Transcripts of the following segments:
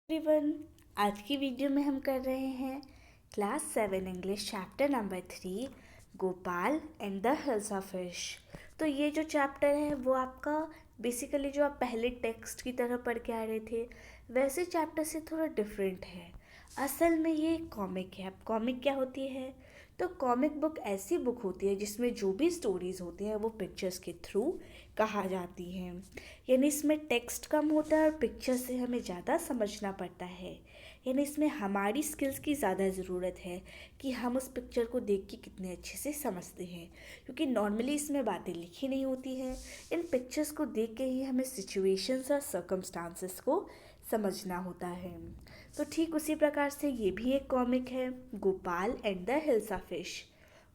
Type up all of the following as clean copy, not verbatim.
Everyone, आज की video में हम कर रहे हैं class 7 English chapter number 3 Gopal and the hills of fish. तो ये जो चैप्टर है वो आपका बेसिकली जो आप पहले टेक्स्ट की तरह पढ़ के आ रहे थे वैसे चैप्टर से थोड़ा डिफरेंट है। असल में ये कॉमिक है। अब कॉमिक क्या होती है? तो कॉमिक बुक ऐसी बुक होती है जिसमें जो भी स्टोरीज होती हैं वो पिक्चर्स के थ्रू कहा जाती हैं। यानी इसमें टेक्स्ट कम होता है और पिक्चर से हमें ज़्यादा समझना पड़ता है। यानी इसमें हमारी स्किल्स की ज़्यादा ज़रूरत है कि हम उस पिक्चर को देख के कितने अच्छे से समझते हैं, क्योंकि नॉर्मली इसमें बातें लिखी नहीं होती हैं। इन पिक्चर्स को देख के ही हमें सिचुएशंस और सर्कमस्टांसेस को समझना होता है। तो ठीक उसी प्रकार से ये भी एक कॉमिक है, Gopal and the hilsa fish.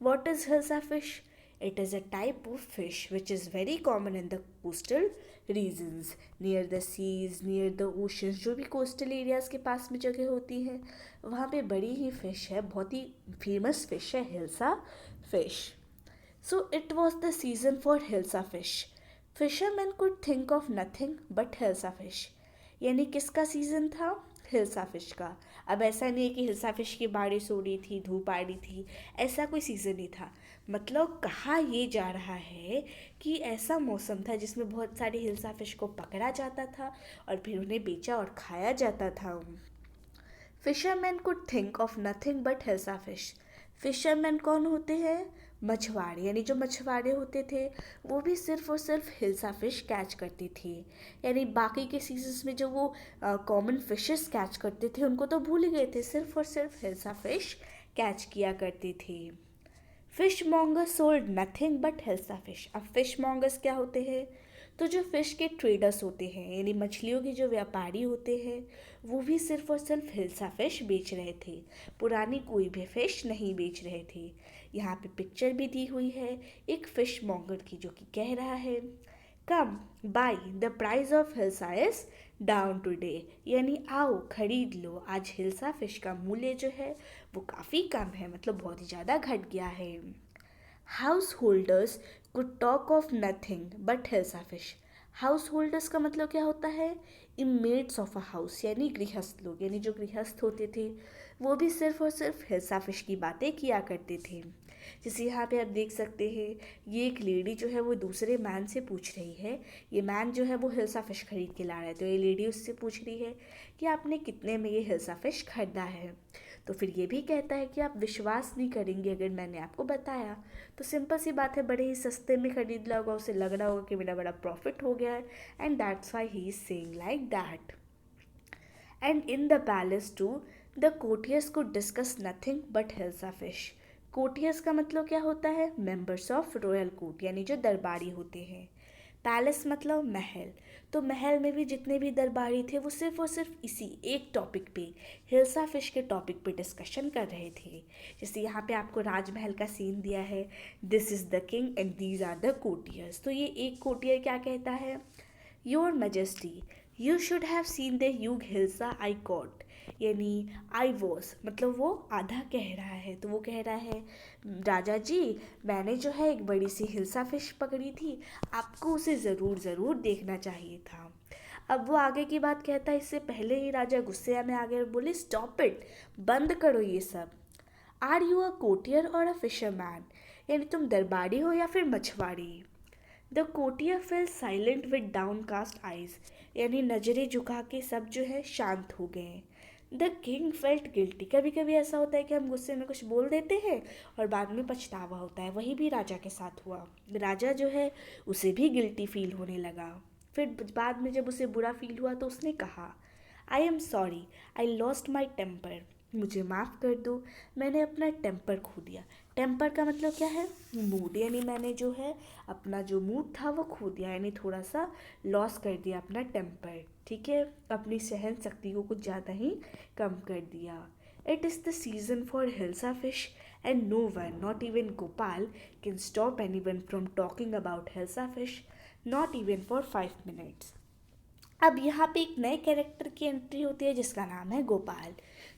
What is hilsa fish? It is a type of fish which is very common in the coastal regions, near the seas, near the oceans। जो भी coastal areas के पास में जगह होती है वहाँ पे बड़ी ही fish है, बहुत ही famous fish है hilsa fish। So it was the season for hilsa fish. Fishermen could think of nothing but hilsa fish। यानी किसका सीज़न था? हिल्सा फिश का। अब ऐसा नहीं है कि हिल्सा फिश की बारिश हो रही थी, धूप आ रही थी, ऐसा कोई सीज़न नहीं था। मतलब कहा ये जा रहा है कि ऐसा मौसम था जिसमें बहुत सारी हिल्सा फिश को पकड़ा जाता था और फिर उन्हें बेचा और खाया जाता था। Fisherman could think of nothing but hilsa fish. Fisherman कौन होते हैं? मछुआरे। यानी जो मछुआरे होते थे वो भी सिर्फ और सिर्फ हिल्सा फिश कैच करते थे। यानी बाकी के सीजन्स में जो वो कॉमन फिशेस कैच करते थे उनको तो भूल ही गए थे, सिर्फ और सिर्फ हिल्सा फिश कैच किया करते थे। Fish mongers sold nothing but hilsa fish. अब फिश मॉन्गर्स क्या होते हैं? तो जो फ़िश के ट्रेडर्स होते हैं, यानी मछलियों के जो व्यापारी होते हैं, वो भी सिर्फ और सिर्फ हिल्सा फिश बेच रहे थे, पुरानी कोई भी फ़िश नहीं बेच रहे थे। यहाँ पे पिक्चर भी दी हुई है एक फ़िश मॉन्गर की, जो कि कह रहा है कम by the price of hilsa is down today. यानी आओ खरीद लो, आज हिल्सा फिश का मूल्य जो है वो काफ़ी कम है, मतलब बहुत ही ज़्यादा घट गया है। House holders could talk of nothing but hilsa fish. House holders का मतलब क्या होता है? इमेट्स ऑफ अ हाउस, यानी गृहस्थ लोग, यानी जो गृहस्थ होते थे वो भी सिर्फ और सिर्फ हिल्सा फिश की बातें किया करते थे। जैसे यहाँ पे आप देख सकते हैं, ये एक लेडी जो है वो दूसरे मैन से पूछ रही है। ये मैन जो है वो हिल्सा फिश खरीद के ला रहा है, तो ये लेडी उससे पूछ रही है कि आपने कितने में ये हिल्सा फिश खरीदा है। तो फिर ये भी कहता है कि आप विश्वास नहीं करेंगे अगर मैंने आपको बताया। तो सिंपल सी बात है, बड़े ही सस्ते में खरीद लिया होगा, उसे लग रहा होगा कि मेरा बड़ा प्रॉफिट हो गया है, and that's why he is saying like that. And in the palace to the courtiers could discuss nothing but hilsa fish. Courtiers का मतलब क्या होता है? मेंबर्स ऑफ रॉयल कोर्ट, यानी जो दरबारी होते हैं। पैलेस मतलब महल। तो महल में भी जितने भी दरबारी थे वो सिर्फ और सिर्फ इसी एक टॉपिक पे, हिल्सा फिश के टॉपिक पे डिस्कशन कर रहे थे। जैसे यहाँ पे आपको राजमहल का सीन दिया है, this is the king and these are the courtiers. तो ये एक कोटियर क्या कहता है? Your majesty you should have seen the huge hilsa I caught. यानी आई वॉज मतलब वो आधा कह रहा है, तो वो कह रहा है राजा जी, मैंने जो है एक बड़ी सी हिल्सा फिश पकड़ी थी, आपको उसे ज़रूर ज़रूर देखना चाहिए था। अब वो आगे की बात कहता है, इससे पहले ही राजा गुस्से में आ गए और बोले स्टॉप इट, बंद करो ये सब। आर यू अ कोटियर और अ फिशरमैन? यानी तुम दरबारी हो या फिर मछुआरी? The courtier fell silent with downcast eyes. यानी नजरें झुका के सब जो है शांत हो गए। The king felt guilty. कभी कभी ऐसा होता है कि हम गुस्से में कुछ बोल देते हैं और बाद में पछतावा होता है, वही भी राजा के साथ हुआ। राजा जो है उसे भी गिल्टी फील होने लगा। फिर बाद में जब उसे बुरा फील हुआ तो उसने कहा I am sorry I lost my temper. मुझे माफ़ कर दो, मैंने अपना टेम्पर खो दिया। टेम्पर का मतलब क्या है? मूड। यानी मैंने जो है अपना जो मूड था वो खो दिया, यानी थोड़ा सा लॉस कर दिया अपना टेम्पर। ठीक है, अपनी सहन शक्ति को कुछ ज़्यादा ही कम कर दिया। It is the season for hilsa fish and no one, not even Gopal, can stop any one from talking about hilsa fish, not even for 5 minutes। अब यहाँ पे एक नए कैरेक्टर की एंट्री होती है जिसका नाम है गोपाल,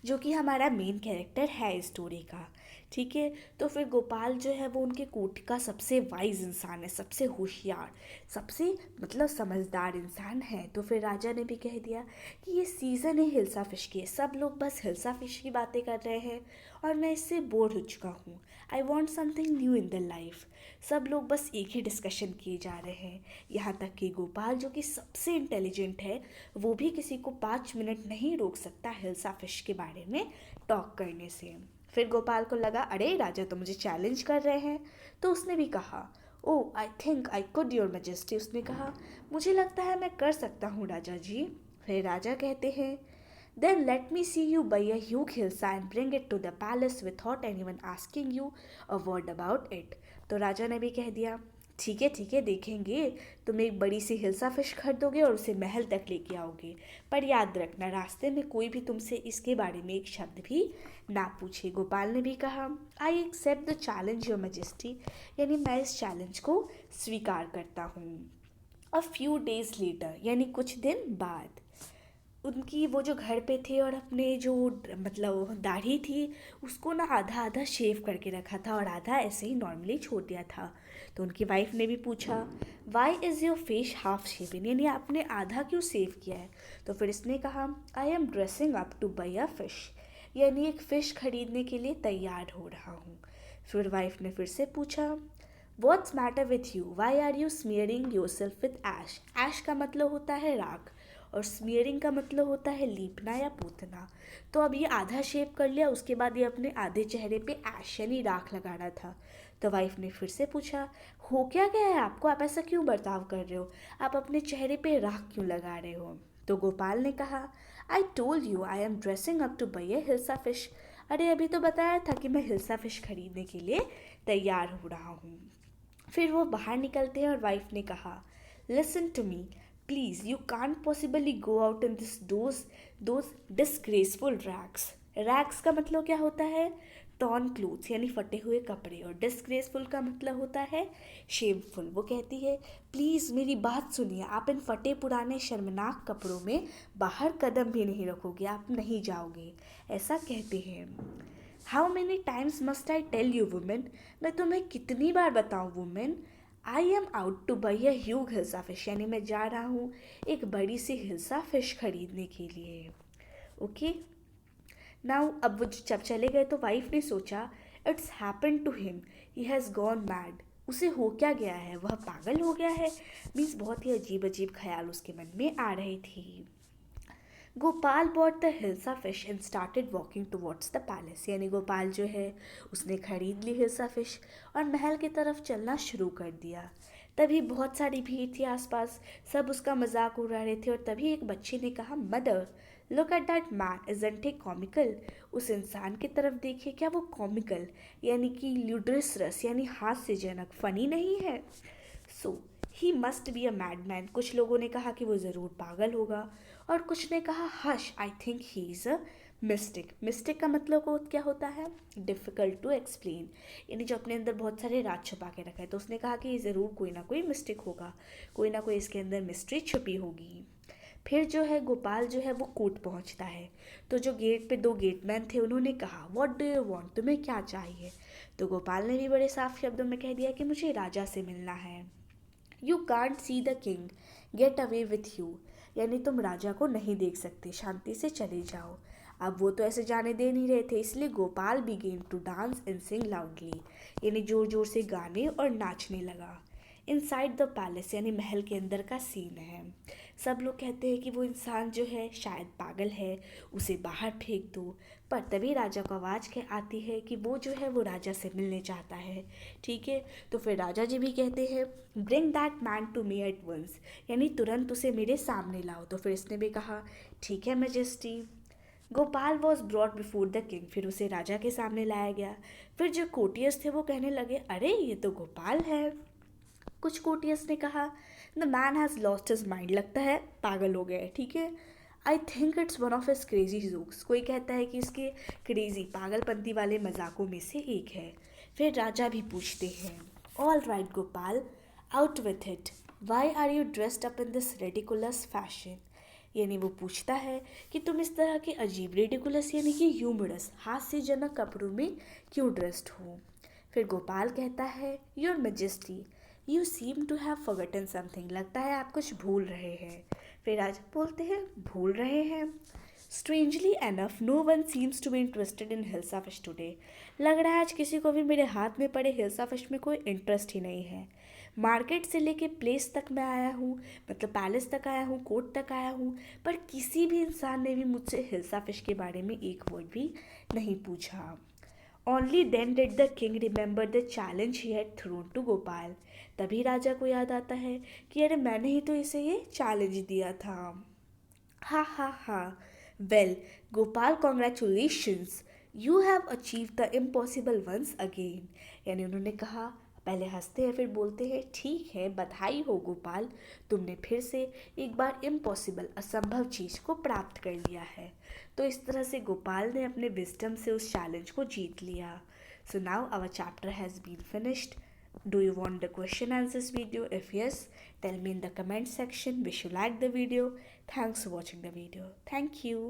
जो कि हमारा मेन कैरेक्टर है इस स्टोरी का। ठीक है, तो फिर गोपाल जो है वो उनके कोर्ट का सबसे वाइज इंसान है, सबसे होशियार, सबसे मतलब समझदार इंसान है। तो फिर राजा ने भी कह दिया कि ये सीज़न है हिल्सा फिश की, सब लोग बस हिल्सा फिश की बातें कर रहे हैं और मैं इससे बोर हो चुका हूँ। I want something new in the life. सब लोग बस एक ही डिस्कशन किए जा रहे हैं, यहाँ तक कि गोपाल जो कि सबसे इंटेलिजेंट है वो भी किसी को 5 मिनट नहीं रोक सकता हिल्सा फिश के बारे में टॉक करने से। फिर गोपाल को लगा अरे राजा तो मुझे चैलेंज कर रहे हैं, तो उसने भी कहा oh I think I could your majesty. उसने कहा मुझे लगता है मैं कर सकता हूँ राजा जी। फिर राजा कहते हैं then let me see you buy a huge hilsa and bring it to the palace without anyone asking you a word about it. तो राजा ने भी कह दिया ठीक है देखेंगे, तुम एक बड़ी सी हिल्सा फिश खरीदोगे और उसे महल तक लेके आओगे, पर याद रखना रास्ते में कोई भी तुमसे इसके बारे में एक शब्द भी ना पूछे। गोपाल ने भी कहा I accept the challenge your majesty, यानी मैं इस चैलेंज को स्वीकार करता हूँ। अ फ्यू डेज लेटर, यानी कुछ दिन बाद, उनकी वो जो घर पे थे और अपने जो मतलब दाढ़ी थी उसको ना आधा आधा शेव करके रखा था और आधा ऐसे ही नॉर्मली छोड़ दिया था। तो उनकी वाइफ ने भी पूछा why is your face half shaven, यानी आपने आधा क्यों सेव किया है। तो फिर इसने कहा I M dressing up to buy a fish, यानी एक फ़िश खरीदने के लिए तैयार हो रहा हूँ। फिर वाइफ ने फिर से पूछा what's matter with you, why are you smearing yourself with ash. Ash का मतलब होता है राख और स्मियरिंग का मतलब होता है लीपना या पोतना। तो अब ये आधा शेव कर लिया, उसके बाद ये अपने आधे चेहरे पे ऐश यानी राख लगा रहा था। तो वाइफ ने फिर से पूछा हो क्या गया है आपको, आप ऐसा क्यों बर्ताव कर रहे हो, आप अपने चेहरे पे राख क्यों लगा रहे हो। तो गोपाल ने कहा I told you I am dressing up two by A hilsa fish, अरे अभी तो बताया था कि मैं हिल्सा फिश खरीदने के लिए तैयार हो रहा हूँ। फिर वो बाहर निकलते हैं और वाइफ ने कहा listen to me please, you can't possibly go out in this those disgraceful rags. Rags का मतलब क्या होता है, टॉर्न क्लोथ्स यानी फटे हुए कपड़े, और डिसग्रेसफुल का मतलब होता है शेमफुल। वो कहती है प्लीज़ मेरी बात सुनिए, आप इन फटे पुराने शर्मनाक कपड़ों में बाहर कदम भी नहीं रखोगे, आप नहीं जाओगे, ऐसा कहते हैं। How many times must I tell you women, मैं तुम्हें कितनी बार बताऊँ women, I am out to buy a huge hilsa fish, यानी मैं जा रहा हूँ एक बड़ी सी हिल्सा फिश खरीदने के लिए। ओके, नाउ अब वो जब चले गए तो वाइफ ने सोचा it's happen to him, he has gone mad, उसे हो क्या गया है, वह पागल हो गया है। मीन्स बहुत ही अजीब अजीब ख्याल उसके मन में आ रही थी। Gopal bought the hilsa fish and started walking towards the palace, यानी गोपाल जो है उसने खरीद ली हिल्सा फिश और महल की तरफ चलना शुरू कर दिया। तभी बहुत सारी भीड़ थी आसपास, सब उसका मजाक उड़ा रहे थे और तभी एक बच्चे ने कहा mother look at that man isn't he comical, उस इंसान की तरफ देखिए क्या वो कॉमिकल यानी कि ल्यूड्रिसरस यानी हास्यजनक फनी नहीं है। So he must be a madman, कुछ लोगों ने कहा कि वो ज़रूर पागल होगा और कुछ ने कहा hush I think he is a mistake. Mistake का मतलब को क्या होता है, डिफ़िकल्ट टू एक्सप्लेन, यानी जो अपने अंदर बहुत सारे राज छुपा के रखा है। तो उसने कहा कि ये ज़रूर कोई ना कोई मिस्टिक होगा, कोई ना कोई इसके अंदर मिस्ट्री छुपी होगी। फिर जो है गोपाल जो है वो कोर्ट पहुंचता है। तो जो गेट पे दो गेटमैन थे उन्होंने कहा व्हाट डू यू वांट, तुम्हें क्या चाहिए। तो गोपाल ने भी बड़े साफ शब्दों में कह दिया कि मुझे राजा से मिलना है। You can't see the king, get away with you, यानी तुम राजा को नहीं देख सकते, शांति से चले जाओ। अब वो तो ऐसे जाने दे नहीं रहे थे, इसलिए Gopal began to dance and sing loudly, यानी ज़ोर ज़ोर से गाने और नाचने लगा। इनसाइड द पैलेस, यानी महल के अंदर का सीन है। सब लोग कहते हैं कि वो इंसान जो है शायद पागल है, उसे बाहर फेंक दो। पर तभी राजा को आवाज़ के आती है कि वो जो है वो राजा से मिलने चाहता है। ठीक है, तो फिर राजा जी भी कहते हैं bring that man to me at once, यानी तुरंत उसे मेरे सामने लाओ। तो फिर इसने भी कहा ठीक है majesty. Gopal was brought before the king, फिर उसे राजा के सामने लाया गया। फिर जो कोटियर्स थे वो कहने लगे अरे ये तो गोपाल है। कुछ कोटियर्स ने कहा the man has lost his mind, लगता है पागल हो गया है। ठीक है, I think it's one of his crazy jokes, कोई कहता है कि इसके क्रेजी पागलपंती वाले मजाकों में से एक है। फिर राजा भी पूछते हैं all right Gopal, out with it, why are you dressed up in this ridiculous fashion, यानी वो पूछता है कि तुम इस तरह के अजीब रिडिकुलस यानी कि ह्यूमरस हास्यजनक कपड़ों में क्यों ड्रेस्ड हो। फिर गोपाल कहता है your majesty you seem to have forgotten something, लगता है आप कुछ भूल रहे हैं। फिर राजा बोलते हैं भूल रहे हैं। Strangely enough no one seems to be interested in hilsa fish today, लग रहा है आज किसी को भी मेरे हाथ में पड़े हिल्सा फिश में कोई इंटरेस्ट ही नहीं है। मार्केट से लेके प्लेस तक मैं आया हूँ, मतलब पैलेस तक आया हूँ, कोर्ट तक आया हूँ, पर किसी भी इंसान ने भी मुझसे हिल्सा फिश के बारे में एक वर्ड भी नहीं पूछा। Only then did the king remember the challenge he had thrown to Gopal, तभी राजा को याद आता है कि अरे मैंने ही तो इसे ये चैलेंज दिया था। हा हा हा, well Gopal congratulations, you have achieve the impossible once again, यानी उन्होंने कहा, पहले हंसते हैं फिर बोलते हैं ठीक है बधाई हो गोपाल, तुमने फिर से एक बार इम्पॉसिबल असंभव चीज़ को प्राप्त कर लिया है। तो इस तरह से गोपाल ने अपने विजडम से उस चैलेंज को जीत लिया। So now our chapter has been finished. Do you want the question answers video? If yes, tell me in the comment section. Wish you like the video. Thanks for watching the video. Thank you.